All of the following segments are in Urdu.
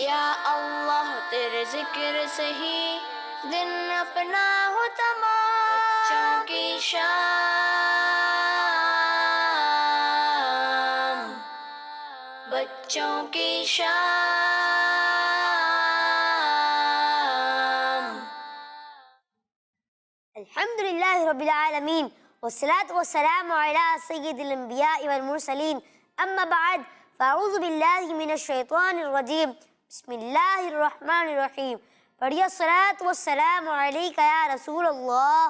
یا اللہ تیرے ذکر سے ہی دن اپنا ہو تمام، بچوں کی شام، بچوں کی شام۔ الحمد للہ رب العالمین والصلاة والسلام علی سید الانبیاء والمرسلین، اما بعد فاعوذ باللہ من الشیطان الرجیم، بسم اللہ الرحمن الرحیم۔ پڑھیے الصلاة والسلام علیک یا رسول اللہ،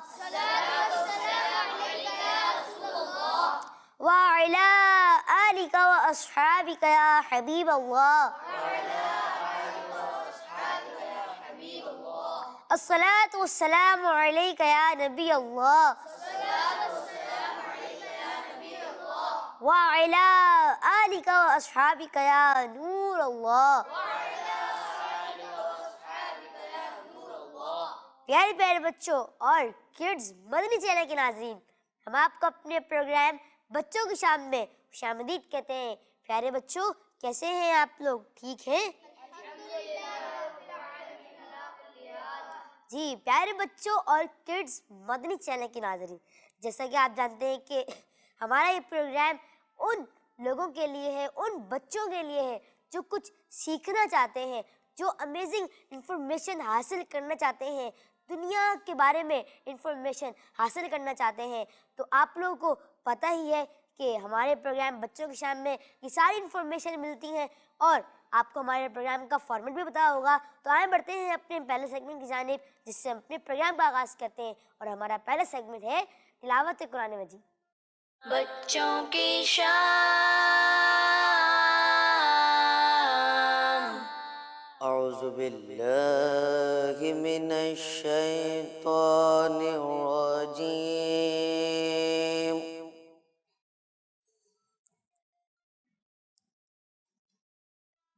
وعلی آلک واصحابک یا حبیب اللہ، الصلاة والسلام علیک یا نبی اللہ، وعلی آلک واصحابک یا نور اللہ۔ پیارے پیارے بچوں اور کڈز مدنی چینل کے ناظرین، ہم آپ کو اپنے پروگرام بچوں کی شام میں خوش آمدید کہتے ہیں۔ پیارے بچوں، کیسے ہیں آپ لوگ؟ ٹھیک ہیں؟ جی پیارے بچوں اور کڈز مدنی چینل کے ناظرین، جیسا کہ آپ جانتے ہیں کہ ہمارا یہ پروگرام ان لوگوں کے لیے ہے، ان بچوں کے لیے ہے جو کچھ سیکھنا چاہتے ہیں، جو امیزنگ انفارمیشن حاصل کرنا چاہتے ہیں، دنیا کے بارے میں انفارمیشن حاصل کرنا چاہتے ہیں۔ تو آپ لوگوں کو پتہ ہی ہے کہ ہمارے پروگرام بچوں کی شام میں یہ ساری انفارمیشن ملتی ہیں، اور آپ کو ہمارے پروگرام کا فارمیٹ بھی پتا ہوگا۔ تو آئیں بڑھتے ہیں اپنے پہلے سیگمنٹ کی جانب، جس سے ہم اپنے پروگرام کا آغاز کرتے ہیں، اور ہمارا پہلا سیگمنٹ ہے تلاوت قرآن مجید۔ بچوں کی شام۔ اعوذ باللہ من الشیطان الرجیم،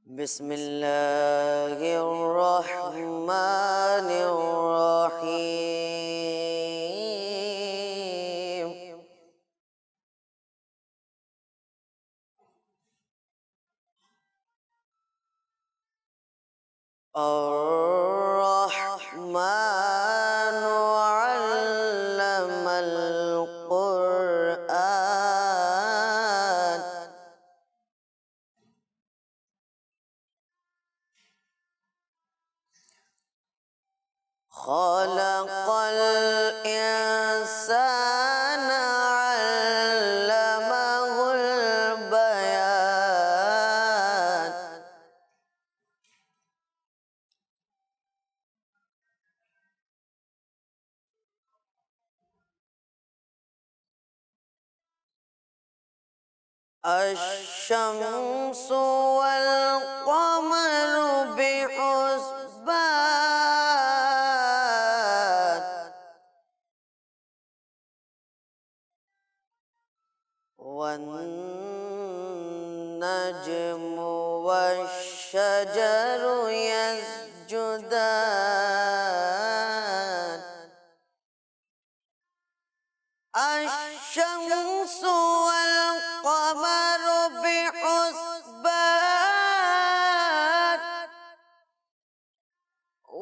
بسم اللہ الرحمن الرحیم۔ الرحمن علم القرآن، خلق الإنسان علمه البيان، الشمس والقمر بحسبان، والنجم والشجر يسجدان، الشمس والقمر بحسبان،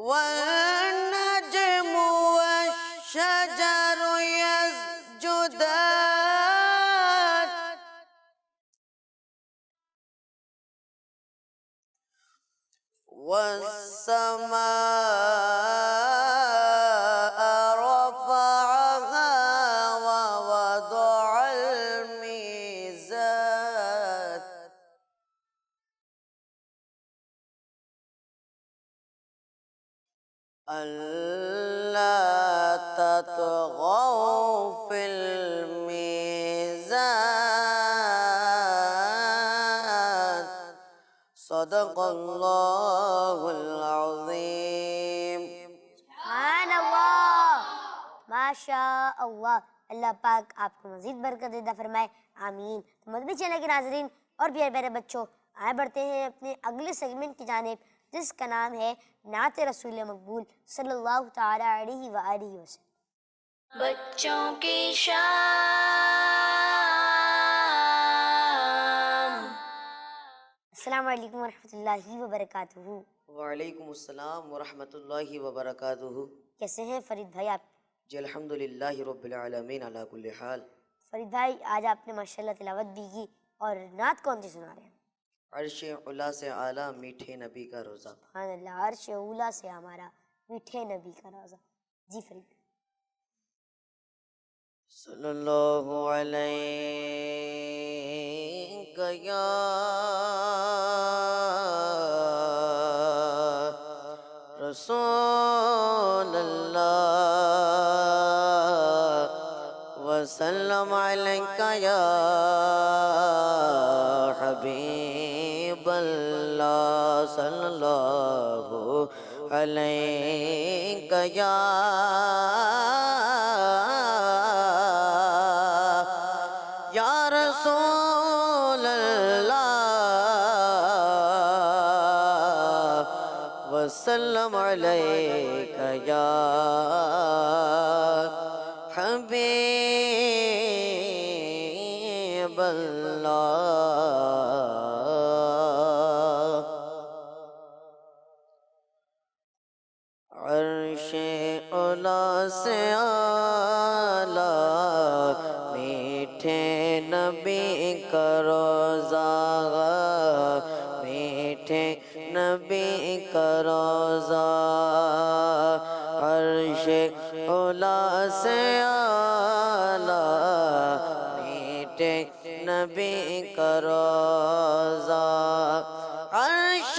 والنجم والشجر يسجدان، والسماء رفعها ووضع الميزان، ألا تطغوا في الميزان، صدق اللہ العظیم۔ سبحان اللہ، ماشاء اللہ۔ اللہ پاک آپ کو مزید برکت عطا فرمائے، آمین۔ تو مدنی چینل کے ناظرین اور پیارے پیارے بچوں، آئے بڑھتے ہیں اپنے اگلے سیگمنٹ کی جانب، جس کا نام ہے نعت رسول مقبول صلی اللہ تعالی علیہ وآلہ وسلم۔ بچوں کی شام۔ السلام علیکم ورحمۃ اللہ وبرکاتہ. وعلیکم السلام ورحمۃ اللہ وبرکاتہ. کیسے ہیں فرید بھائی آپ؟ جی الحمدللہ رب العالمین علی کل حال. فرید بھائی آج آپ نے ماشاءاللہ تلاوت بھی کی اور نعت کون سی سنا رہے ہیں؟ عرش اعلیٰ سے اعلیٰ میٹھے نبی کا روزہ. سبحان اللہ، عرش اولا سے ہمارا میٹھے نبی کا روزہ. جی فرید. صلی اللہ علیہ یا رسول اللہ وسلم علیک یا حبیب اللہ. صلی اللہ علیک یا رسول اللہ وسلم علیک یا حبیب اللہ. عرش اولا سے اعلیٰ میٹھے نبی کا روزہ، میٹھے نبی کا روزہ. عرش اولا سے اعلیٰ میٹھے نبی کا روزہ. عرش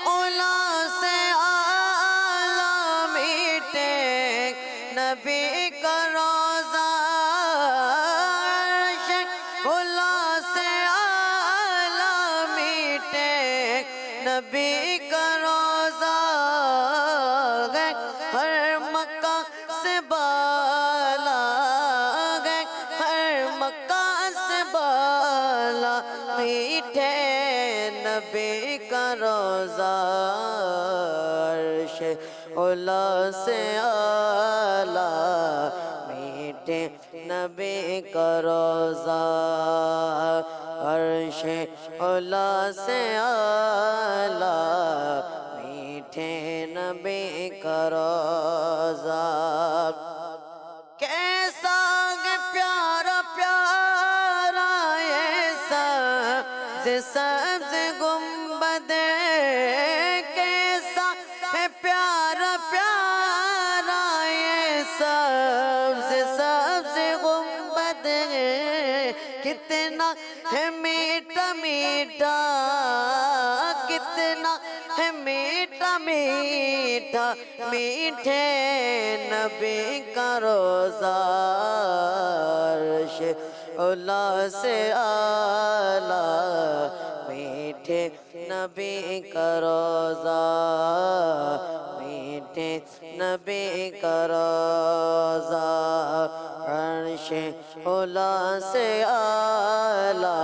اولا سے اعلیٰ میٹھے نبی کا روزہ. عرش اولا سے اعلیٰ میٹھے نبی کا روزہ. ہر مکہ سے بالا گئے، ہر مکہ سے بالا میٹھے نبی کا روزہ. عرش اولا سے اعلیٰ میٹھے نبی کا روزہ. عرش اولا سے اعلیٰ میٹھے نبی کا روزہ. کیسا ہے پیارا پیارا یہ سبز سبز گنبد، کیسا ہے پیارا پیارا یہ سبز سبز گنبد. کتنا ہے میٹھا میٹھا، کتنا ہے میٹھا میٹھا میٹھے نبی کا روزہ. عرش اولا سے اعلیٰ میٹھے نبی کا روزہ، میٹھے نبی کا روزہ. عرش اولا سے اعلیٰ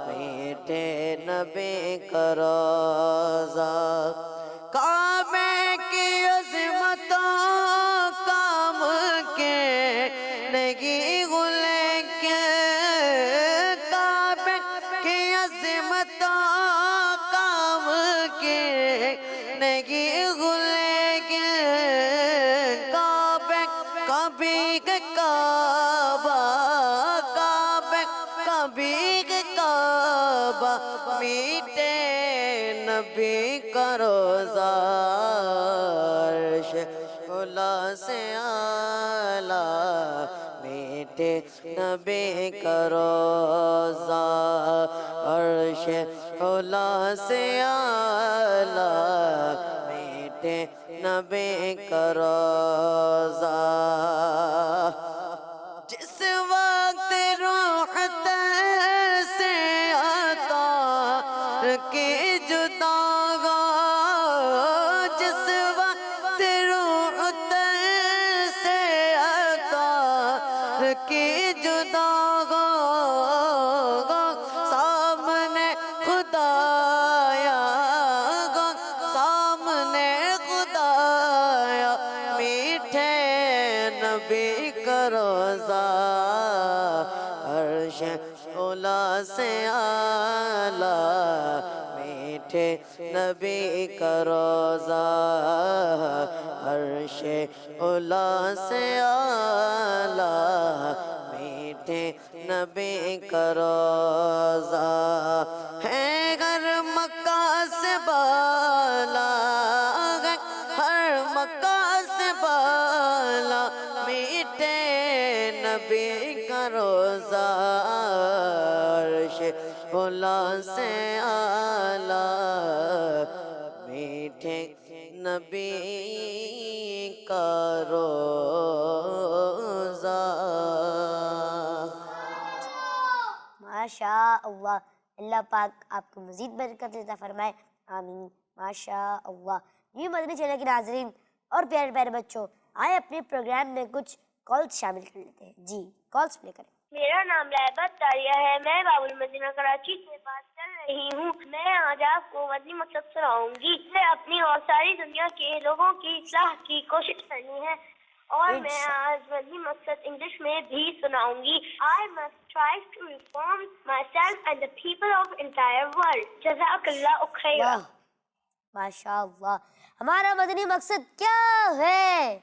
میٹھے نبی کا روزہ. کعبے کی عظمتوں کام کے نہیں گلے کے، کعبے کی عظمتوں کام کے نہیں گلے کے. کعبے کبھی کعبہ، کعبے کبھی کعبہ میٹھے نبی کا روزہ. عرش اولا سے اعلیٰ میٹھے نبی کا روزہ. عرش اولا سے اعلیٰ میٹھے نبی کا روزہ. جس وقت روح تن سے عطار کی جدا گو، جس وقت روح تن سے عطار کی جدا گو، سامنے خدایا گو، سامنے خدایا میٹھے نبی کا روزہ. عرش اولا سے اعلیٰ میٹھے نبی کا روزہ عرش اولا سے اعلیٰ میٹھے نبی کا روزہ ہے گھر مکہ سے بالا ہر مکہ سے بالا میٹھے نبی کا روزہ عرش اولا سے اعلیٰ میٹھے نبی کا روزہ. ماشاء اللہ. اللہ پاک آپ کو مزید برکت عطا فرمائے. آمین. ماشاء اللہ. یہ مدنی چینل کے ناظرین اور پیارے پیارے بچوں، آئے اپنے پروگرام میں کچھ کالز شامل کر لیتے ہیں. جی کالز پلے کریں. میرا نام لہبت تاریہ ہے. میں باب المدینہ کراچی سے بات کر رہی ہوں. میں آج آپ کو مدنی مقصد سناؤں گی. میں اپنی اور ساری دنیا کے لوگوں کی اصلاح کی کوشش کرنی ہے، اور میں آج مدنی مقصد انگلش میں بھی سناؤں گی. I must strive to reform myself and the people of entire world. جزاک اللہ خیر. واہ ماشاء اللہ. ہمارا مدنی مقصد کیا ہے؟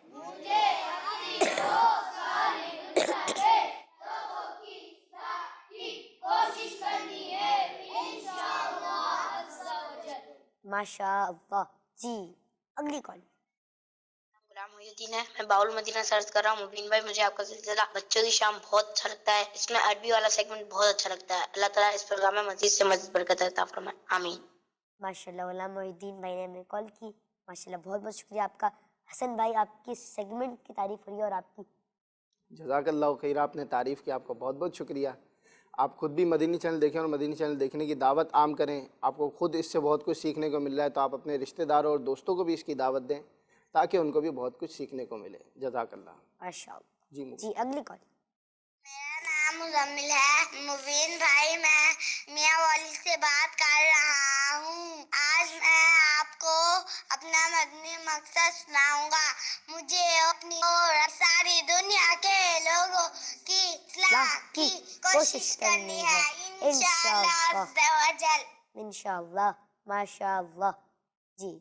ماشاء اللہ. جی اگلی کال. غلام محی الدین ہے. میں باول مدینہ سرچ کر رہا ہوں. مبین بھائی مجھے آپ کا سلسلہ بچوں کی شام بہت اچھا لگتا ہے. اس میں عربی والا سیگمنٹ بہت اچھا لگتا ہے. اللہ تعالیٰ اس پروگرام میں مزید سے مزید برکت عطا فرمائے. آمین. ماشاء اللہ. غلام محی الدین بھائی نے ہمیں کال کی. ماشاء اللہ بہت بہت شکریہ آپ کا. حسن بھائی آپ کی سیگمنٹ کی تعریف ہوئی اور آپ کی. جزاک اللہ خیر. آپ نے تعریف کی، آپ کا بہت بہت شکریہ. آپ خود بھی مدینی چینل دیکھیں اور مدینی چینل دیکھنے کی دعوت عام کریں. آپ کو خود اس سے بہت کچھ سیکھنے کو مل رہا ہے، تو آپ اپنے رشتہ داروں اور دوستوں کو بھی اس کی دعوت دیں تاکہ ان کو بھی بہت کچھ سیکھنے کو ملے. جزاک اللہ. ماشاء اللہ. جی جی اگلی کال. میرا نام مزمل ہے. مبین بھائی میں میاں والی سے بات کر رہا ہوں. آج میں آپ کو اپنا مدنی مقصد سناؤں گا. مجھے اپنی اور ساری دنیا کے لوگوں کی اصلاح کی کوشش کرنی ہے انشاءاللہ عز و جل. انشاءاللہ. ماشاء اللہ. جی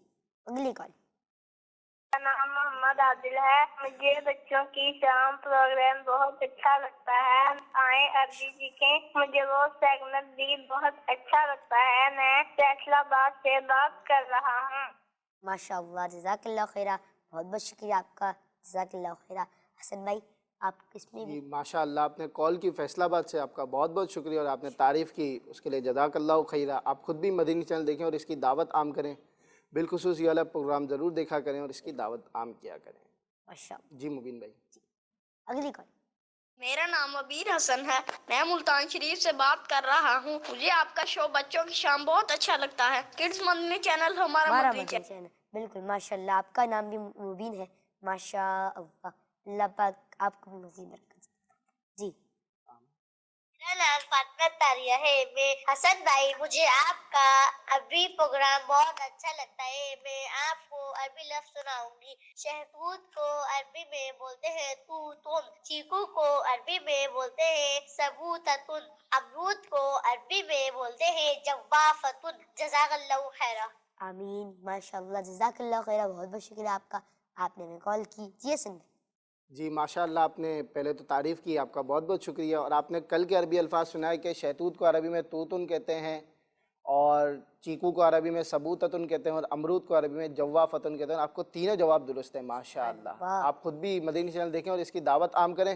اگلی کال. میرا نام محمد عادل ہے. مجھے بچوں کی شام پروگرام بہت اچھا لگتا ہے. آئیں عربی سیکھیں. مجھے وہ سیگمنٹ بھی بہت اچھا لگتا ہے. میں فیصلہ آباد سے بات کر رہا ہوں. ماشاء اللہ. جزاک اللہ خیرہ. بہت بہت شکریہ آپ کا. جزاک اللہ خیرہ. حسن بھائی آپ کس میں بھی. جی ماشاء اللہ. آپ نے کال کی فیصل آباد سے، آپ کا بہت بہت شکریہ، اور آپ نے تعریف کی اس کے لیے جزاک اللہ خیرہ. آپ خود بھی مدینی چینل دیکھیں اور اس کی دعوت عام کریں. بالخصوص یہ والا پروگرام ضرور دیکھا کریں اور اس کی دعوت عام کیا کریں. ماشاء اللہ. جی مبین بھائی. اگلی کال. میرا نام عبیر حسن ہے. میں ملتان شریف سے بات کر رہا ہوں. مجھے آپ کا شو بچوں کی شام بہت اچھا لگتا ہے. کڈز مدنی چینل ہمارا مدنی چینل. بالکل ماشاء اللہ. آپ کا نام بھی مبین ہے. ماشاء اللہ. اللہ پاک آپ کو بھی مزید برکت. جی میرا نام فاطمہ تاریہ ہے. میں حسن بھائی مجھے آپ کا عربی پروگرام بہت اچھا لگتا ہے. میں آپ کو عربی لفظ سناؤں گی. شہتوت کو عربی میں بولتے ہیں توتن. چیکو کو عربی میں بولتے ہیں ثبوتتن. امرود کو عربی میں بولتے ہیں جوافتن. جزاک اللہ خیرہ. آمین. ماشاء اللہ. جزاک اللہ خیرہ. بہت بہت شکریہ آپ کا. آپ نے ہمیں کال کی. جی سن. جی ماشاء اللہ. آپ نے پہلے تو تعریف کی، آپ کا بہت بہت شکریہ. اور آپ نے کل کے عربی الفاظ سنائے کہ شہتوت کو عربی میں توتن کہتے ہیں، اور چیکو کو عربی میں ثبوتتن کہتے ہیں، اور امرود کو عربی میں جوافتن کہتے ہیں. آپ کو تینوں جواب درست ہیں ماشاء اللہ. آپ خود بھی مدینی چینل دیکھیں اور اس کی دعوت عام کریں.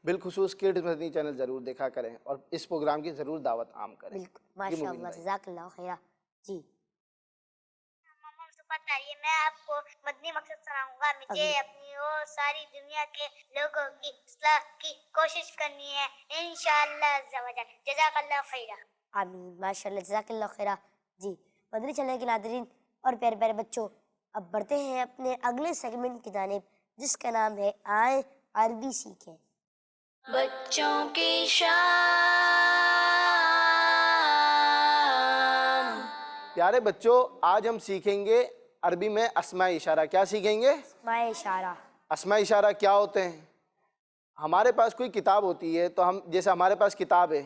بالخصوص کڈز مدنی چینل ضرور دیکھا کریں اور اس پروگرام کی ضرور دعوت عام کریں. بالکل ماشاء اللہ. جزاک اللہ خیرہ. جی بتائیے. میں آپ کو مدنی مقصد سناؤں گا. مجھے اپنی اور ساری دنیا کے لوگوں کی اصلاح کی کوشش کرنی ہے انشاءاللہ عز و جل. جزاک اللہ خیرہ. آمین. ماشاء اللہ. جزاک اللہ خیرہ. جی مدنی چینل کے ناظرین اور پیارے پیارے بچوں، اب بڑھتے ہیں اپنے اگلے سیگمنٹ کی جانب جس کا نام ہے آئیں عربی سیکھیں. بچوں کی شام. پیارے بچوں، آج ہم سیکھیں گے عربی میں اسماء اشارہ. کیا سیکھیں گے؟ اسماء اشارہ. اسماء اشارہ کیا ہوتے ہیں؟ ہمارے پاس کوئی کتاب ہوتی ہے تو ہم جیسے ہمارے پاس کتاب ہے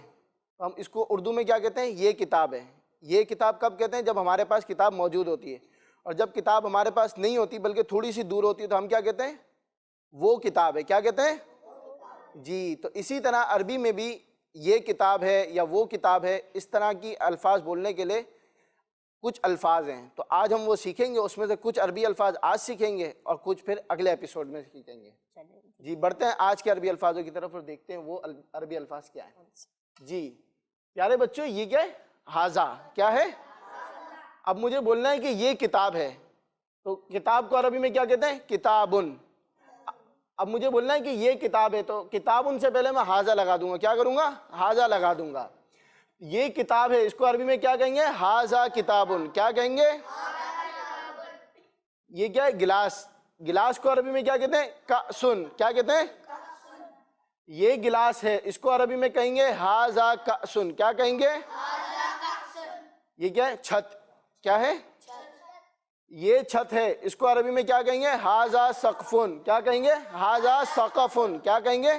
تو ہم اس کو اردو میں کیا کہتے ہیں؟ یہ کتاب ہے. یہ کتاب کب کہتے ہیں؟ جب ہمارے پاس کتاب موجود ہوتی ہے، اور جب کتاب ہمارے پاس نہیں ہوتی بلکہ تھوڑی سی دور ہوتی ہے تو ہم کیا کہتے ہیں؟ وہ کتاب ہے. کیا کہتے ہیں؟ جی. تو اسی طرح عربی میں بھی یہ کتاب ہے یا وہ کتاب ہے، اس طرح کی الفاظ بولنے کے لیے کچھ الفاظ ہیں. تو آج ہم وہ سیکھیں گے، اس میں سے کچھ عربی الفاظ آج سیکھیں گے اور کچھ پھر اگلے ایپیسوڈ میں سیکھیں گے. جی بڑھتے ہیں آج کے عربی الفاظوں کی طرف اور دیکھتے ہیں وہ عربی الفاظ کیا ہیں. جی پیارے بچوں، یہ کیا ہے؟ ہاذا. کیا ہے؟ اب مجھے بولنا ہے کہ یہ کتاب ہے، تو کتاب کو عربی میں کیا کہتے ہیں؟ کتابن. اب مجھے بولنا ہے کہ یہ کتاب ہے، تو کتابن سے پہلے میں ہاذا لگا دوں گا. کیا کروں گا؟ ہاذا لگا دوں گا. یہ کتاب ہے، اس کو عربی میں کیا کہیں گے؟ ہاذا کتابن. کیا کہیں گے؟ یہ کیا ہے؟ گلاس. گلاس کو عربی میں کیا کہتے ہیں؟ کأسن. کیا کہتے ہیں؟ یہ گلاس ہے، اس کو عربی میں کہیں گے ہاذا کأسن. کیا کہیں گے؟ یہ کیا ہے؟ چھت. کیا ہے؟ یہ چھت ہے، اس کو عربی میں کیا کہیں گے؟ ہاذا سقفن. کیا کہیں گے؟ ہاذا سقفن. کیا کہیں گے؟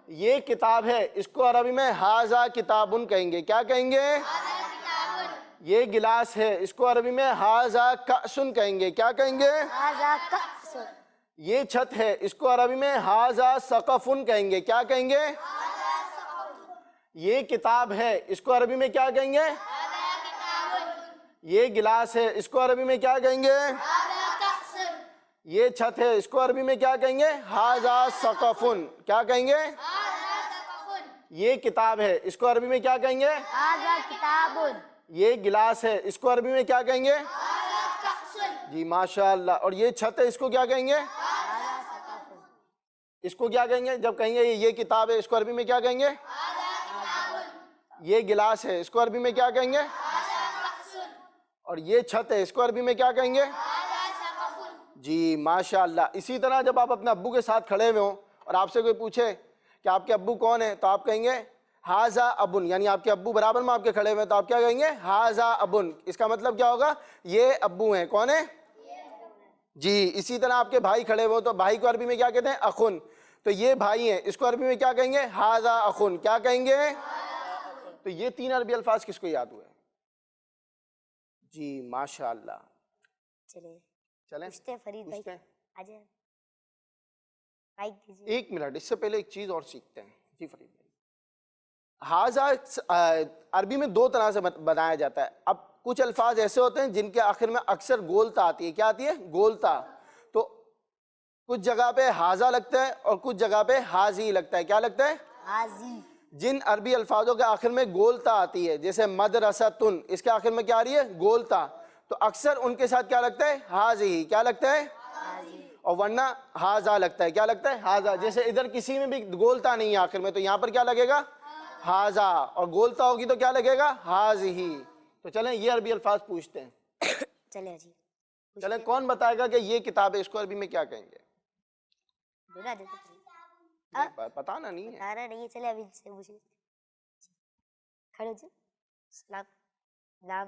یہ کتاب ہے، اس کو عربی میں ہاذا کتابن کہیں گے. کیا کہیں گے؟ یہ گلاس ہے، اس کو عربی میں ہاذا کأسن کہیں گے. کیا کہیں گے؟ هذا كأس. یہ چھت ہے، اس کو عربی میں ہاذا سقفن کہیں گے. کیا کہیں گے؟ یہ کتاب ہے، اس کو عربی میں کیا کہیں گے؟ یہ گلاس ہے، اس کو عربی میں کیا کہیں گے؟ یہ چھت ہے، اس کو عربی میں کیا کہیں گے؟ ہاذا سقفن. کیا کہیں گے؟ یہ کتاب ہے، اس کو عربی میں کیا کہیں گے؟ هذا كتاب. یہ گلاس ہے، اس کو عربی میں کیا کہیں گے؟ جی ماشاءاللہ. اور یہ چھت ہے، اس کو کیا کہیں گے؟ اس کو کیا کہیں گے؟ جب کہیں گے یہ کتاب ہے، اس کو عربی میں کیا کہیں گے؟ یہ گلاس ہے، اس کو عربی میں کیا کہیں گے؟ اور یہ چھت ہے، اس کو عربی میں کیا کہیں گے؟ جی ماشاءاللہ. اسی طرح جب آپ اپنے ابو کے ساتھ کھڑے ہوئے ہوں اور آپ سے کوئی پوچھے کہ آپ کے ابو کون ہیں، تو آپ کہیں گے ہاذا ابن. یعنی آپ کے ابو برابر میں آپ کے کھڑے ہوئے ہیں تو آپ کیا کہیں گے؟ ہاذا ابن. اس کا مطلب کیا ہوگا؟ یہ ابو ہیں. کون ہیں؟ جی. اسی طرح آپ کے بھائی کھڑے ہوئے ہوں تو بھائی کو عربی میں کیا کہتے ہیں؟ اخن. تو یہ بھائی ہیں، اس کو عربی میں کیا کہیں گے؟ ہاذا اخن. کیا کہیں گے؟ تو یہ تین عربی الفاظ کس کو یاد ہوئے؟ جی ماشاءاللہ. چلیں چلیں پوچھتے ہیں فرید بھائی. پوچھتے ہیں. آ جائیں مائک دیجیے. ایک منٹ، اس سے پہلے ایک چیز اور سیکھتے ہیں. جی فرید بھائی، ہاذا عربی میں دو طرح سے بنایا جاتا ہے. اب کچھ الفاظ ایسے ہوتے ہیں جن کے آخر میں اکثر گولتا آتی ہے. کیا آتی ہے؟ گولتا. تو کچھ جگہ پہ ہاذا لگتا ہے اور کچھ جگہ پہ ہاذی لگتا ہے. کیا لگتا ہے؟ حاضی. جن عربی الفاظوں کے آخر میں گولتا آتی ہے، جیسے مدرستن، اس کے آخر میں کیا آ رہی ہے؟ گولتا. تو اکثر ان کے ساتھ کیا لگتا ہے؟ ہاذی. کیا لگتا ہے؟ اور ورنہ ہاذا لگتا ہے. کیا لگتا ہے؟ ہاذا. جیسے ادھر کسی میں بھی گولتا نہیں ہے آخر میں، تو یہاں پر کیا لگے گا؟ ہاذا. اور گولتا ہوگی تو کیا لگے گا؟ ہاذی. تو چلیں یہ عربی الفاظ پوچھتے ہیں. چلیں جی. چلیں کون بتائے گا کہ یہ کتاب ہے، اس کو عربی میں کیا کہیں گے؟ بنا دیتے فرید. پتانا نہیں ہے. بتانا نہیں ہے. چلیں ابھی سے پوچھیں. کھڑے ہو جائیں. سلام. نام.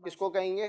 کس کو کہیں گے؟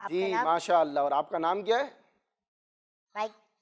آپ جی کا نام؟ ماشاءاللہ. اور آپ کا نام کیا ہے؟ مائک.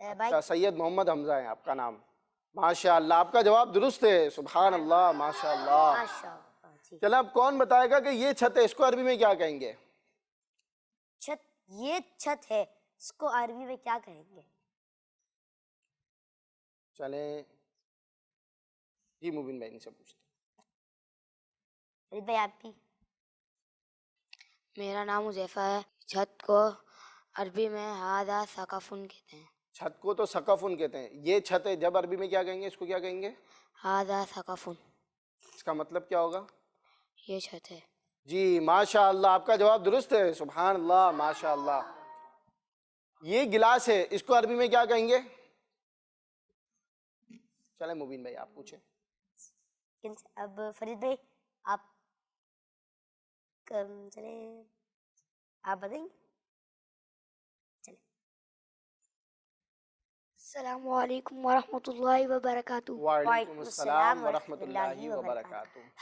مائک. اچھا، سید محمد حمزہ ہیں آپ کا نام. ماشاءاللہ. آپ کا جواب درست ہے. سبحان اللہ. ماشاءاللہ. ماشاء اللہ. جی. چلیں اب کون بتائے گا کہ یہ چھت ہے، اس کو عربی میں کیا کہیں گے؟ چھت. یہ چھت ہے، اس کو عربی میں کیا کہیں گے؟ چلیں جی مبین بھائی سے پوچھتے ہیں. فرید بھائی آپ بھی. میرا نام حذیفہ ہے. چھت کو عربی میں ہاذا سقفن کہتے ہیں. چھت کو تو سقفن کہتے ہیں. یہ چھت ہے، جب عربی میں کیا کہیں گے؟ اس کو کیا کہیں گے؟ ہاذا سقفن. اس کا مطلب کیا ہوگا؟ یہ چھت ہے. جی ماشاءاللہ. آپ کا جواب درست ہے. سبحان اللہ. ماشاءاللہ. یہ گلاس ہے، اس کو عربی میں کیا کہیں گے؟ چلیں مبین بھائی آپ پوچھیں. اب فرید بھائی آپ چلیں آپ بتائیں گے. چلیں. السلام علیکم ورحمۃ اللہ وبرکاتہ. وعلیکم السلام ورحمۃ اللہ وبرکاتہ.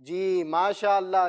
جی ماشاءاللہ.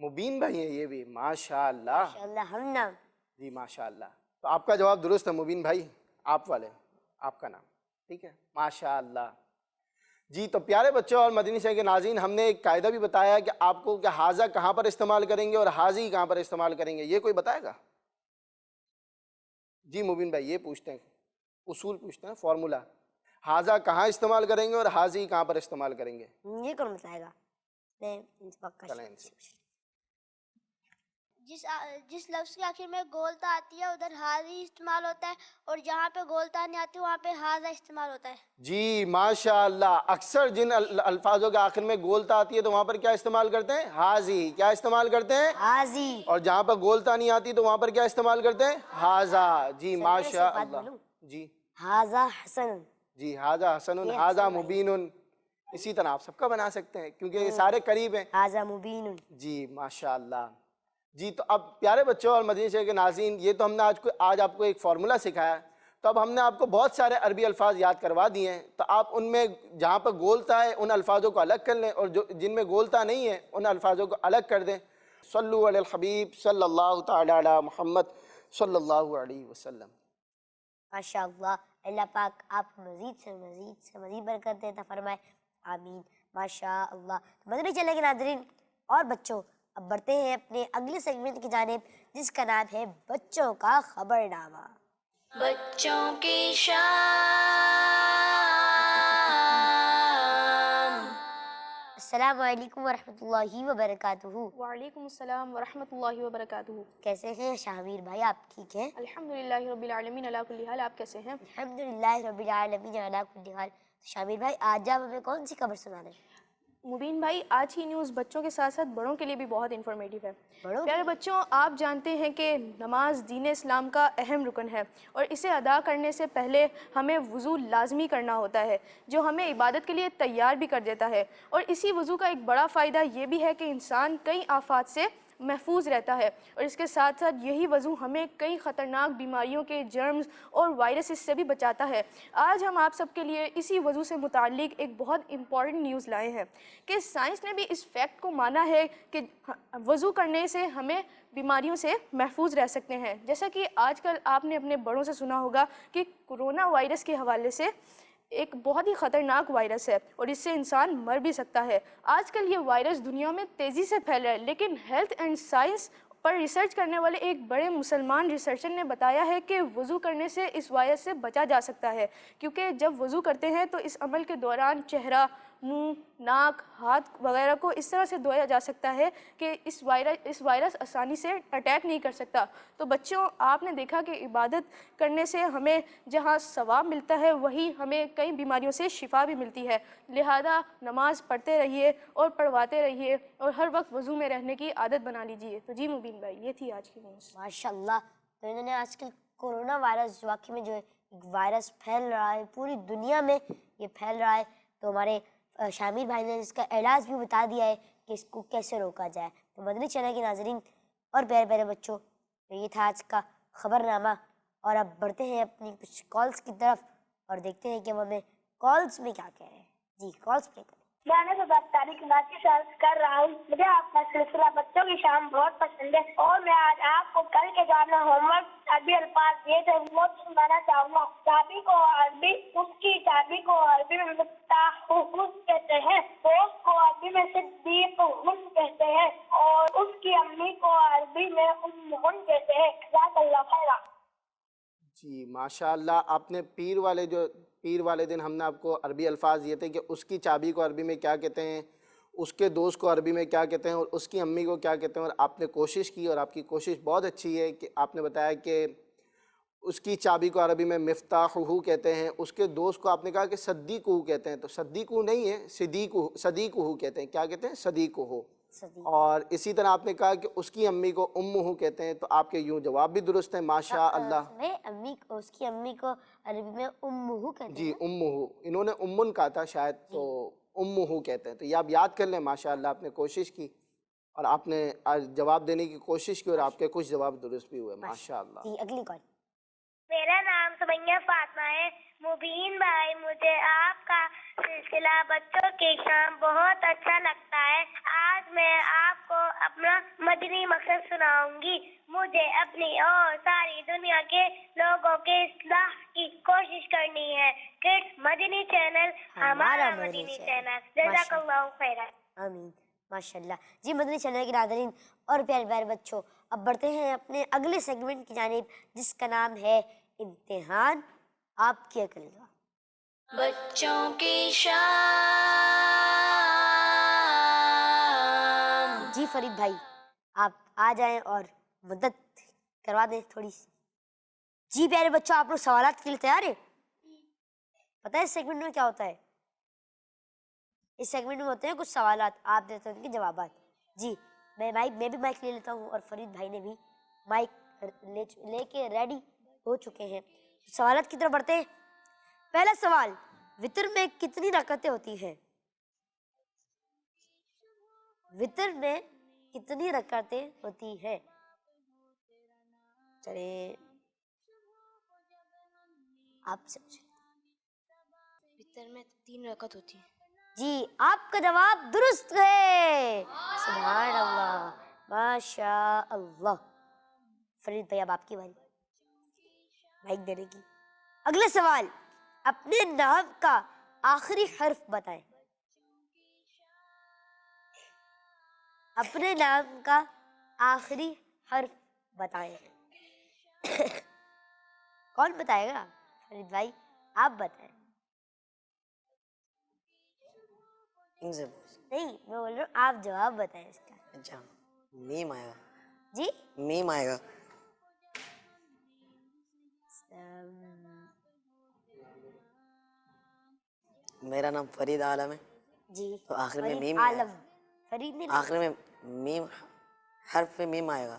مبین بھائی ہیں یہ بھی. ماشاءاللہ. ماشاء اللہ. ہم نام. جی ماشاء اللہ. تو آپ کا جواب درست ہے مبین بھائی. آپ والے آپ کا نام ٹھیک ہے ماشاء اللہ. جی تو پیارے بچوں اور مدنی چینل کے ناظرین، ہم نے ایک قاعدہ بھی بتایا کہ آپ کو کہ حاضہ کہاں پر استعمال کریں گے اور حاضی کہاں پر استعمال کریں گے. یہ کوئی بتائے گا؟ جی مبین بھائی یہ پوچھتے ہیں، اصول پوچھتے ہیں، فارمولا. حاضہ کہاں استعمال کریں گے اور حاضی کہاں پر استعمال کریں گے؟ یہ کون بتائے گا؟ چلیں ان سے. جس لفظ کے آخر میں گولتا آتی ہے ادھر حاضی استعمال ہوتا ہے، اور جہاں پہ گولتا نہیں آتی وہاں پہ حاضہ استعمال ہوتا ہے. جی ماشاء اللہ. اکثر جن الفاظوں کے آخر میں گولتا آتی ہے تو وہاں پر کیا استعمال کرتے ہیں؟ حاضی. کیا استعمال کرتے ہیں؟ حاضی. اور جہاں پر گولتا نہیں آتی تو وہاں پر کیا استعمال کرتے ہیں؟ حاضہ. جی ماشاء اللہ. جی حاضہ حسن. جی حاضہ حسن، حاضہ مبین. اسی طرح آپ سب کا بنا سکتے ہیں کیونکہ یہ سارے قریب ہیں. حاضہ مبین. جی ماشاء اللہ. جی تو اب پیارے بچوں اور مدنی چینل کے ناظرین، یہ تو ہم نے آج آپ کو ایک فارمولا سکھایا. تو اب ہم نے آپ کو بہت سارے عربی الفاظ یاد کروا دیے ہیں. تو آپ ان میں جہاں پر گولتا ہے ان الفاظوں کو الگ کر لیں، اور جن میں گولتا نہیں ہے ان الفاظوں کو الگ کر دیں. صلو علی الحبیب صلی اللہ تعالی علی محمد صلی اللہ علیہ وسلم. ماشاء اللہ. اللہ پاک آپ مزید برکت عطا فرمائے. آمین. ماشاء اللہ. مدنی چینل کے ناظرین اور بچوں، اب بڑھتے ہیں اپنے اگلے سیگمنٹ کی جانب جس کا نام ہے بچوں کا خبر نامہ. بچوں کی شام. السلام علیکم ورحمۃ اللہ وبرکاتہ. وعلیکم السلام ورحمۃ اللہ وبرکاتہ. کیسے ہیں شاہمیر بھائی؟ آپ ٹھیک ہیں؟ الحمدللہ رب العالمین علی کل حال. آپ کیسے ہیں؟ الحمدللہ رب العالمین علی کل حال. شاہمیر بھائی آج آپ ہمیں کون سی خبر سنا رہے ہیں؟ مبین بھائی آج کی نیوز بچوں کے ساتھ ساتھ بڑوں کے لیے بھی بہت انفارمیٹیو ہے. پیارے بچوں، آپ جانتے ہیں کہ نماز دین اسلام کا اہم رکن ہے، اور اسے ادا کرنے سے پہلے ہمیں وضو لازمی کرنا ہوتا ہے، جو ہمیں عبادت کے لیے تیار بھی کر دیتا ہے. اور اسی وضو کا ایک بڑا فائدہ یہ بھی ہے کہ انسان کئی آفات سے محفوظ رہتا ہے، اور اس کے ساتھ ساتھ یہی وضو ہمیں کئی خطرناک بیماریوں کے جرمز اور وائرسز سے بھی بچاتا ہے. آج ہم آپ سب کے لیے اسی وضو سے متعلق ایک بہت امپورٹنٹ نیوز لائے ہیں کہ سائنس نے بھی اس فیکٹ کو مانا ہے کہ وضو کرنے سے ہمیں بیماریوں سے محفوظ رہ سکتے ہیں. جیسا کہ آج کل آپ نے اپنے بڑوں سے سنا ہوگا کہ کرونا وائرس کے حوالے سے ایک بہت ہی خطرناک وائرس ہے، اور اس سے انسان مر بھی سکتا ہے. آج کل یہ وائرس دنیا میں تیزی سے پھیل رہا ہے، لیکن health and science per research کرنے والے ایک بڑے مسلمان ریسرچر نے بتایا ہے کہ وضو کرنے سے اس وائرس سے بچا جا سکتا ہے، کیونکہ جب وضو کرتے ہیں تو اس عمل کے دوران چہرہ، منہ، ناک، ہاتھ وغیرہ کو اس طرح سے دھویا جا سکتا ہے کہ اس وائرس آسانی سے اٹیک نہیں کر سکتا. تو بچوں، آپ نے دیکھا کہ عبادت کرنے سے ہمیں جہاں ثواب ملتا ہے وہی ہمیں کئی بیماریوں سے شفا بھی ملتی ہے. لہذا نماز پڑھتے رہیے اور پڑھواتے رہیے، اور ہر وقت وضو میں رہنے کی عادت بنا لیجیے. تو جی مبین بھائی، یہ تھی آج کی نیوز. ماشاء اللہ. تو انہوں نے آج کل کورونا وائرس واقعی میں جو ایک وائرس پھیل رہا ہے پوری دنیا میں، یہ پھیل رہا ہے، تو ہمارے شامیر بھائی نے اس کا علاج بھی بتا دیا ہے کہ اس کو کیسے روکا جائے. تو مدنی چینل کے ناظرین اور پیارے پیارے بچوں، تو یہ تھا آج کا خبر نامہ. اور اب بڑھتے ہیں اپنی کچھ کالز کی طرف اور دیکھتے ہیں کہ وہ ہمیں کالز میں کیا کہہ رہے ہیں. جی کالز پلے کریں. میں تو 10 تاریخ ناچی سرچ کر رہا ہوں. مجھے آپ کا سلسلہ بچوں کی شام بہت پسند ہے، اور میں آج آپ کو کل کے جو اپنا ہوم ورک عربی الفاظ دیے تھے وہ سنانا چاہوں گا. چابی کو عربی، اس کی چابی کو عربی میں مفتاح کہتے ہیں، دوست کو عربی میں صدیق کہتے ہیں، اور اس کی امی کو عربی میں ام کہتے ہیں. جزاک اللہ خیرا. جی ماشاء اللہ. آپ نے پیر والے دن ہم نے آپ کو عربی الفاظ یہ تھے کہ اس کی چابی کو عربی میں کیا کہتے ہیں، اس کے دوست کو عربی میں کیا کہتے ہیں، اور اس کی امی کو کیا کہتے ہیں. اور آپ نے کوشش کی، اور آپ کی کوشش بہت اچھی ہے کہ آپ نے بتایا کہ اس کی چابی کو عربی میں مفتاحہ کہتے ہیں، اس کے دوست کو آپ نے کہا کہ صدیقہ کہتے ہیں. تو صدیقہ نہیں ہے، صدیقہ کہتے ہیں. کیا کہتے ہیں؟ صدیقہ. اور اسی طرح آپ نے کہا کہ اس کی امی کو امہ کہتے ہیں. تو آپ کے یوں جواب بھی درست ہیں ماشاء اللہ. اس کی امی کو عربی میں امہ کہتے ہیں. جی امہ. انہوں نے امن کہا تھا شاید، تو امہ کہتے ہیں. تو یہ آپ یاد کر لیں. ماشاء اللہ آپ نے کوشش کی اور آپ نے جواب دینے کی کوشش کی، اور آپ کے کچھ جواب درست بھی ہوئے ماشاء اللہ. جی اگلی کال. میرا نام سمیہ فاطمہ ہے. مبین بھائی، مجھے آپ کا سلسلہ بچوں کی شام بہت اچھا لگتا ہے. آج میں آپ کو اپنا مدنی مقصد سناؤں گی. مجھے اپنی اور ساری دنیا کے لوگوں کے اصلاح کی کوشش کرنی ہے. کڈس مدنی چینل ہمارا مدنی چینل. جزاک اللہ خیرا. آمین. ماشاء اللہ. جی مدنی چینل کے ناظرین اور پیارے پیارے بچوں، اب بڑھتے ہیں اپنے اگلے سیگمنٹ کی جانب جس کا نام ہے امتحان آپ کی عقل کا. بچوں کی شام. جی فرید بھائی آپ آ جائیں اور مدد کروا دیں تھوڑی سی. جی پیارے بچوں، آپ لوگ سوالات کے لیے تیار ہیں؟ پتہ ہے اس سیگمنٹ میں کیا ہوتا ہے؟ اس سیگمنٹ میں ہوتے ہیں کچھ سوالات، آپ دیتے ہیں ان کے جوابات. جی میں بھی مائک لے لیتا ہوں اور فرید بھائی نے بھی مائک لے کے ریڈی ہو چکے ہیں. سوالات کی طرف بڑھتے ہیں. پہلا سوال، وتر میں کتنی رکعتیں ہوتی ہیں؟ وتر میں کتنی رکعتیں ہوتی ہیں؟ چلیں آپ سے پوچھیں. وتر میں 3 رکعت ہوتی ہے. جی آپ کا جواب درست ہے. سبحان اللہ، ماشاء اللہ. فرید بھائی اب آپ کی باری مائک دینے کی. اگلا سوال، اپنے نام کا آخری حرف بتائیں. اپنے نام کا آخری حرف بتائیں. کون بتائے گا؟ فرید بھائی آپ بتائیں. نہیں میں بول رہا ہوں آپ جواب بتائیں اس کا. اچھا میم آئے گا. جی میم آئے گا. میرا نام فرید عالم ہے. جی تو آخر میں فرید میم عالم. فرید نہیں، آخر میں میم، حرف میں میم آئے گا.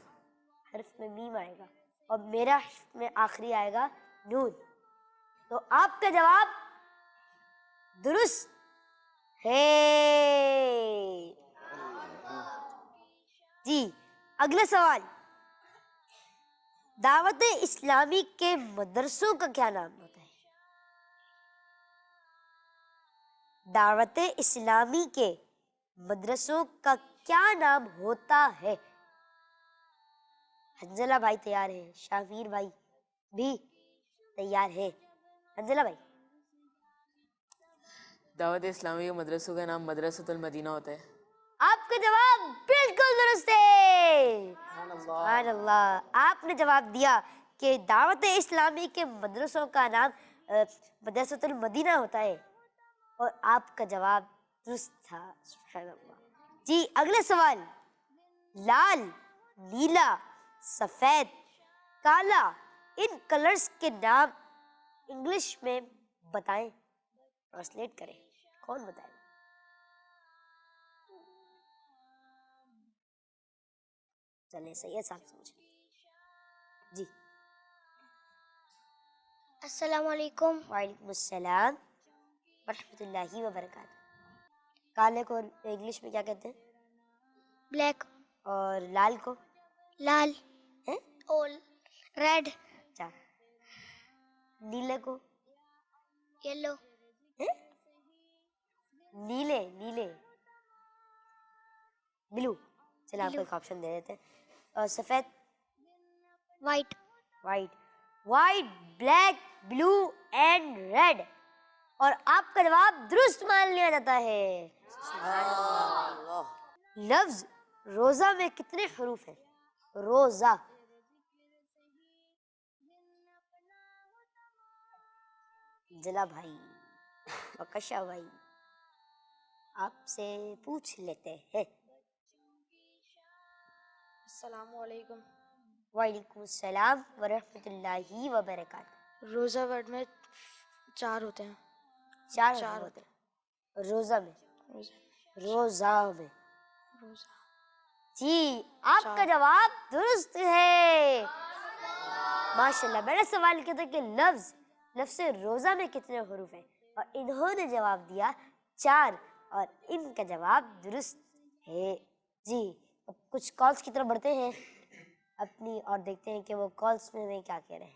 حرف میں میم آئے گا اور میرا حرف میں آخری آئے گا نون. تو آپ کا جواب درست ہے. جی اگلا سوال، دعوت اسلامی کے مدرسوں کا کیا نام ہوتا ہے؟ دعوت اسلامی کے مدرسوں کا کیا نام ہوتا ہے؟ حنزلہ بھائی تیار ہیں، شامیر بھائی بھی تیار ہیں. حنزلہ بھائی. دعوت اسلامی کے مدرسوں کا نام مدرسۃ المدینہ ہوتا ہے. آپ کا جواب بالکل درست ہے. سبحان اللہ. آپ نے جواب دیا کہ دعوت اسلامی کے مدرسوں کا نام مدرسۃ المدینہ ہوتا ہے اور آپ کا جواب درست تھا. سبحان اللہ. جی اگلا سوال، لال، نیلا، سفید، کالا، ان کلرز کے نام انگلش میں بتائیں. ٹرانسلیٹ کریں. کون بتائے گا؟ چلیں سید صاحب سے پوچھیں. جی السلام علیکم. وعلیکم السلام ورحمۃ اللہ وبرکاتہ. کالے کو انگلش میں کیا کہتے ہیں؟ بلیک. اور لال کو؟ لال. ہیں؟ اول. ریڈ. اچھا. نیلے کو؟ یلو. ہیں؟ نیلے نیلے بلو. چلیں آپ کو ایک آپشن دے دیتے ہیں. اور سفید؟ White. White. White, black, blue and red. اور آپ کا جواب درست مان لیا جاتا ہے. لفظ روزہ میں کتنے حروف ہیں؟ روزہ. جلا بھائی، وکشا بھائی آپ سے پوچھ لیتے ہیں. السلام علیکم. وعلیکم السلام ورحمۃ اللہ وبرکاتہ. روزہ ورڈ میں 4 ہوتے ہیں. 4 ہوتے ہیں روزہ میں. روزہ میں. جی آپ کا جواب درست ہے. ماشاءاللہ. میرا سوال کیا تھا کہ لفظ روزہ میں کتنے حروف ہیں اور انہوں نے جواب دیا 4 اور ان کا جواب درست ہے. جی اب کچھ کالز کی طرف بڑھتے ہیں اپنی اور دیکھتے ہیں کہ وہ کالز میں کیا کہہ رہے ہیں.